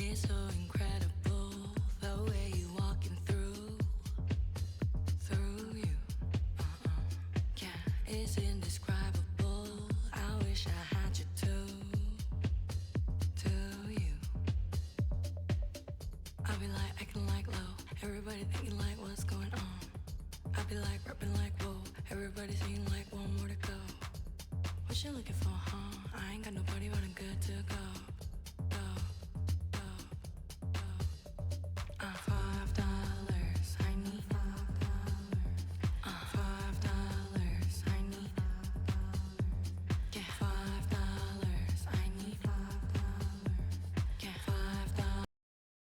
It's so incredible the way you walking through you. Yeah, it's indescribable. I wish I had you too you. I'll be like acting like low, everybody thinking like what's going on. I'll be like rapping like whoa, everybody singing like one more to go. What you looking for, huh? I ain't got nobody but I'm good to go.